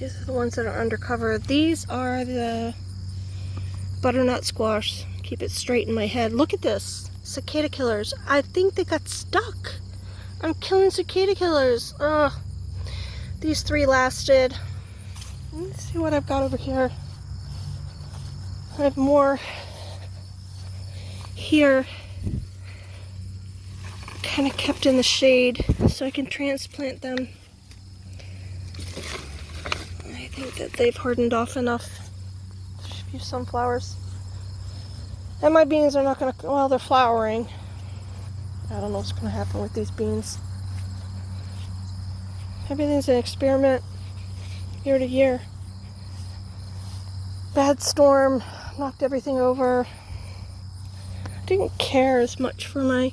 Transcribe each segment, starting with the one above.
These are the ones that are undercover. These are the butternut squash. Keep it straight in my head. Look at this. Cicada killers. I think they got stuck. I'm killing cicada killers. Ugh. These 3 lasted. Let's see what I've got over here. I have more here, kind of kept in the shade so I can transplant them. I think that they've hardened off enough. A few sunflowers. And my beans are not going to, well, they're flowering. I don't know what's going to happen with these beans. Everything's an experiment year to year. Bad storm knocked everything over. I didn't care as much for I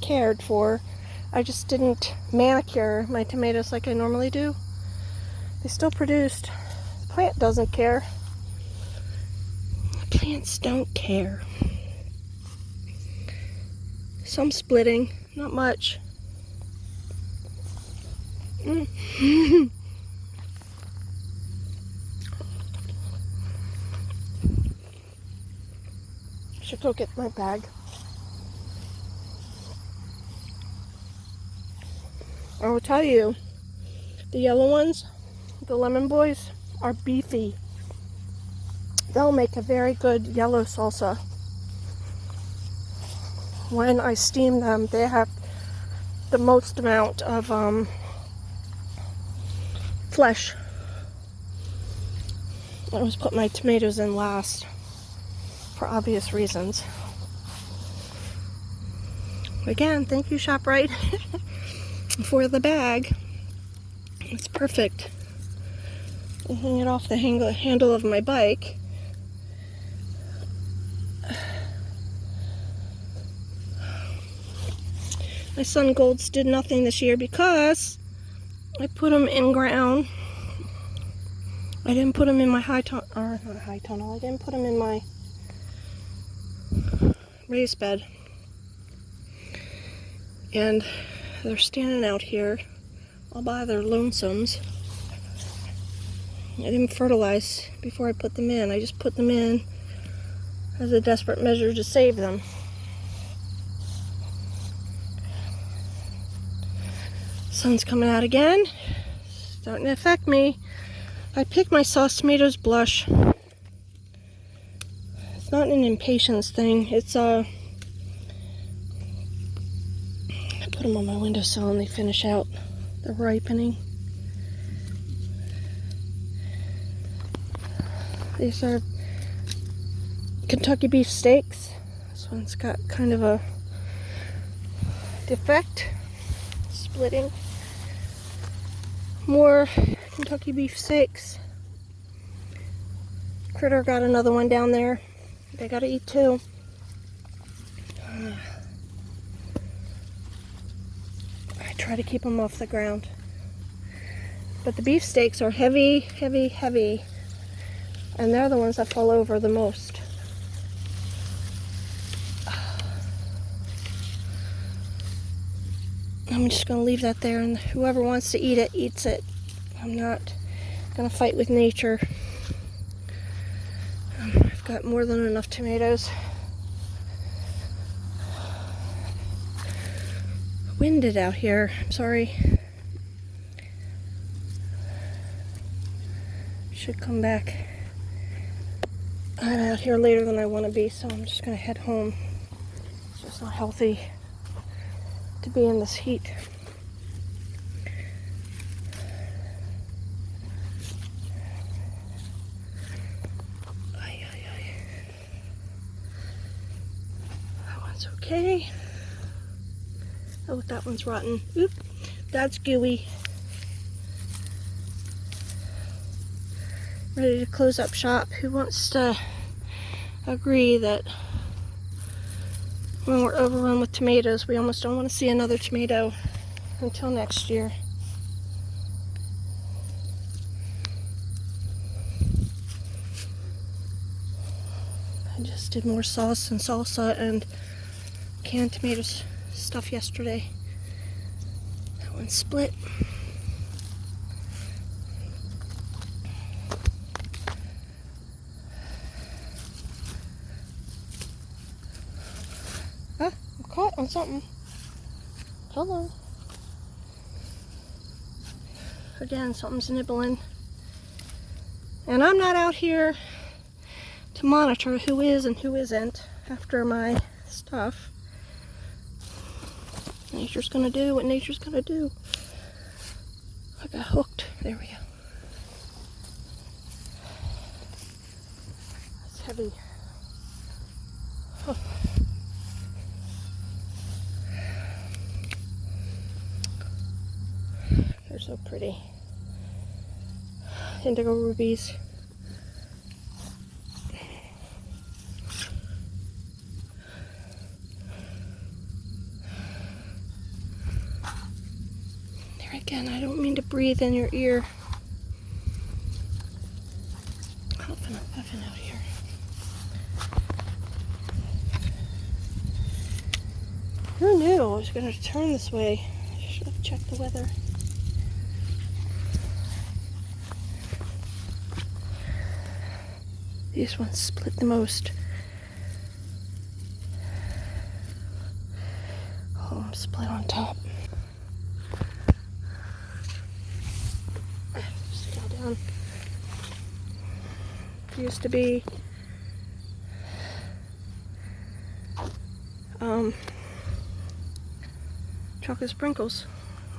cared for, I just didn't manicure my tomatoes like I normally do. They still produced. The plant doesn't care. The plants don't care. Some splitting, not much. Should go get my bag. I will tell you, the yellow ones, the lemon boys, are beefy. They'll make a very good yellow salsa. When I steam them, they have the most amount of flesh. I always put my tomatoes in last, for obvious reasons. Again, thank you, ShopRite, for the bag. It's perfect. I hang it off the handle of my bike. My sun golds did nothing this year because I put them in ground. I didn't put them in my I didn't put them in my raised bed. And they're standing out here all by their lonesomes. I didn't fertilize before I put them in. I just put them in as a desperate measure to save them. Sun's coming out again. Starting to affect me. I picked my sauce tomatoes blush. It's not an impatience thing. It's I put them on my windowsill and they finish out the ripening. These are Kentucky beef steaks. This one's got kind of a defect, splitting. More Kentucky beef steaks. Critter got another one down there. They gotta eat too. I try to keep them off the ground. But the beef steaks are heavy, heavy, heavy. And they're the ones that fall over the most. I'm just going to leave that there, and whoever wants to eat it, eats it. I'm not going to fight with nature. I've got more than enough tomatoes. Winded out here. I'm sorry. Should come back. I'm out here later than I want to be, so I'm just going to head home. It's just not healthy to be in this heat. That one's okay. Oh, that one's rotten. Oop, that's gooey. Ready to close up shop. Who wants to agree that when we're overrun with tomatoes, we almost don't want to see another tomato until next year? I just did more sauce and salsa and canned tomatoes stuff yesterday. That one split. Ah, I'm caught on something. Hello. Again, something's nibbling. And I'm not out here to monitor who is and who isn't after my stuff. Nature's gonna do what nature's gonna do. I got hooked. There we go. It's heavy. Huh. They're so pretty. Indigo rubies. There again, I don't mean to breathe in your ear. Huffing and puffing out here. Who knew I was going to turn this way? I should have checked the weather. These ones split the most. Oh, I'm split on top. Just go down. Used to be chocolate sprinkles.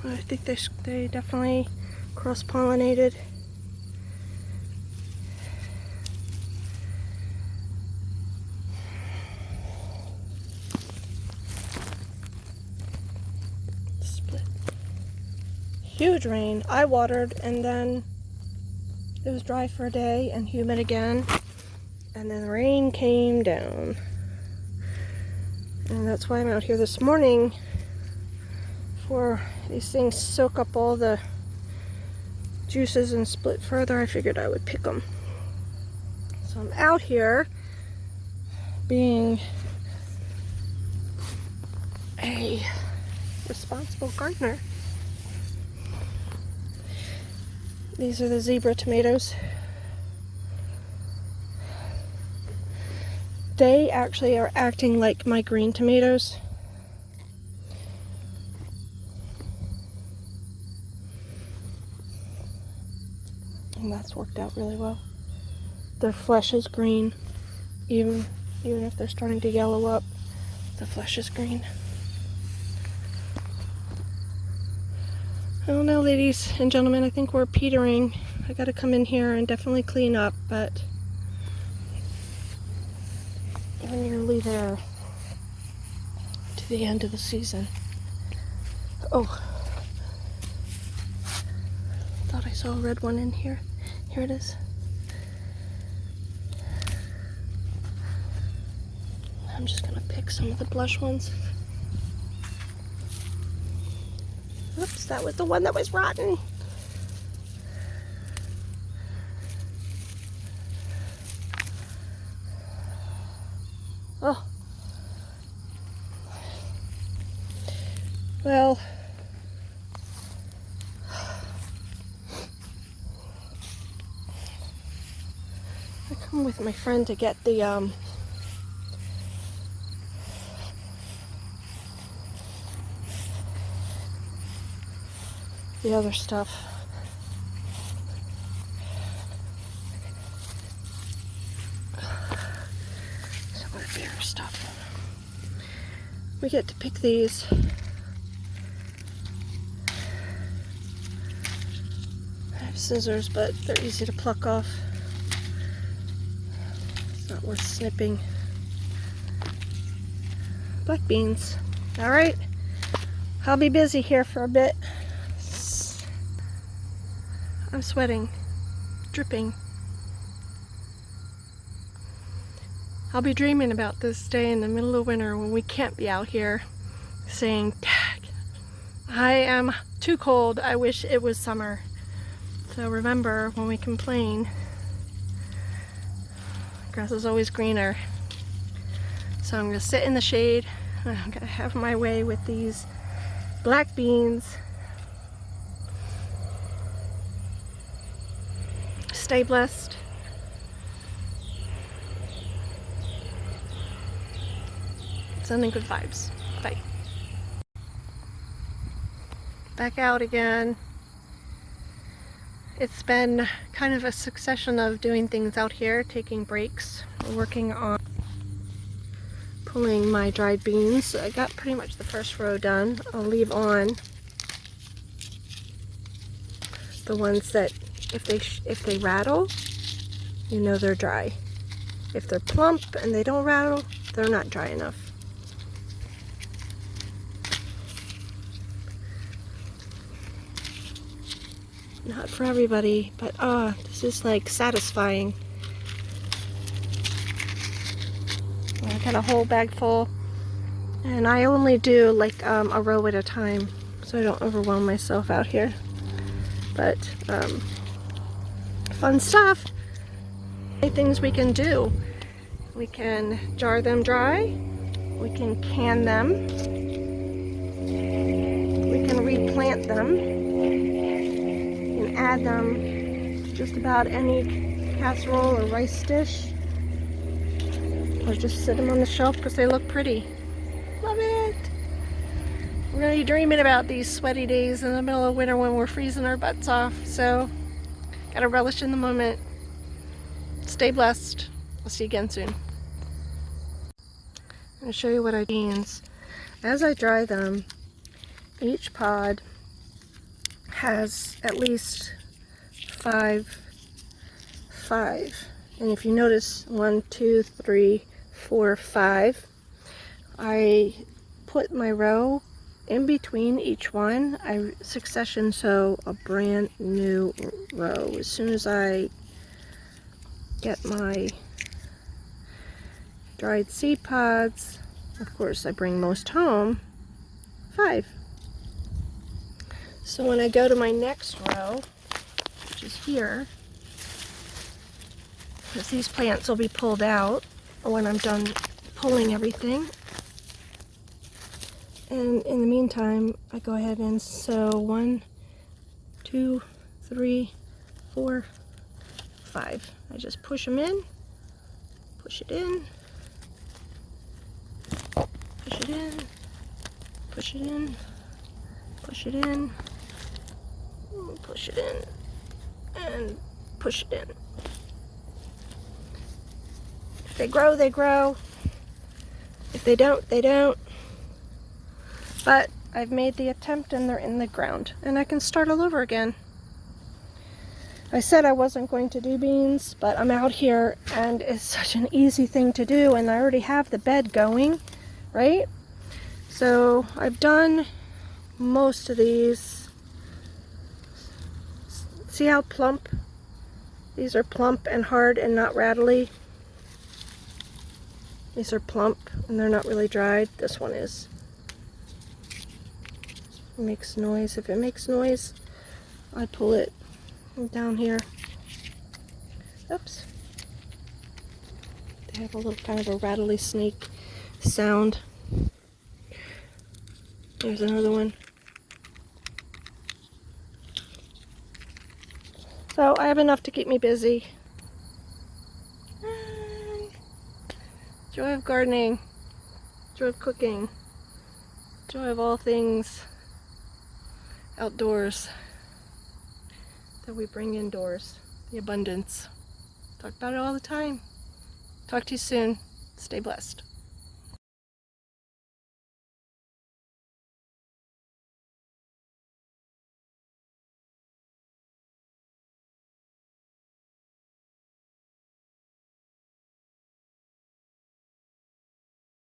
I think they definitely cross-pollinated. Split. Huge rain. I watered and then it was dry for a day and humid again. And then the rain came down. And that's why I'm out here this morning. Before these things soak up all the juices and split further, I figured I would pick them. So I'm out here being a responsible gardener. These are the zebra tomatoes. They actually are acting like my green tomatoes. And that's worked out really well. Their flesh is green. Even if they're starting to yellow up, the flesh is green. I don't know, ladies and gentlemen, I think we're petering. I gotta come in here and definitely clean up, but we're nearly there to the end of the season. Oh, thought I saw a red one in here. Here it is. I'm just gonna pick some of the blush ones. Oops, that was the one that was rotten. Oh. Well. I come with my friend to get the other stuff. Some of the bigger stuff. We get to pick these. I have scissors, but they're easy to pluck off. It's not worth snipping. Black beans. All right. I'll be busy here for a bit. I'm sweating, dripping. I'll be dreaming about this day in the middle of winter when we can't be out here saying, "Dad, I am too cold. I wish it was summer." So remember, when we complain, grass is always greener. So I'm gonna sit in the shade. I'm gonna have my way with these black beans. Stay blessed. Sending good vibes. Bye. Back out again. It's been kind of a succession of doing things out here, taking breaks, working on pulling my dried beans. I got pretty much the first row done. I'll leave on the ones that if they rattle, you know they're dry. If they're plump and they don't rattle, they're not dry enough. Not for everybody, but this is like satisfying. I got a whole bag full, and I only do like a row at a time, so I don't overwhelm myself out here. But fun stuff. Things we can do. We can jar them dry. We can can them. We can replant them. We can add them to just about any casserole or rice dish. Or just sit them on the shelf because they look pretty. Love it! We're really dreaming about these sweaty days in the middle of winter when we're freezing our butts off. So, gotta relish in the moment. Stay blessed. I'll see you again soon. I'm going to show you what I beans. As I dry them, each pod has at least five. And if you notice, 1, 2, 3, 4, 5. I put my row in between each one. I succession sow a brand new row. As soon as I get my dried seed pods, of course I bring most home, 5. So when I go to my next row, which is here, because these plants will be pulled out when I'm done pulling everything. And in the meantime, I go ahead and sow 1, 2, 3, 4, 5. I just push them in, push it in, push it in, push it in, push it in, push it in, and push it in. If they grow, they grow. If they don't, they don't. But I've made the attempt and they're in the ground. And I can start all over again. I said I wasn't going to do beans, but I'm out here and it's such an easy thing to do, and I already have the bed going, right? So I've done most of these. See how plump? These are plump and hard and not rattly. These are plump and they're not really dried. This one is. It makes noise. If it makes noise, I pull it down here. Oops. They have a little kind of a rattly snake sound. There's another one. So I have enough to keep me busy. Joy of gardening, joy of cooking, joy of all things outdoors that we bring indoors, the abundance. Talk about it all the time. Talk to you soon. Stay blessed.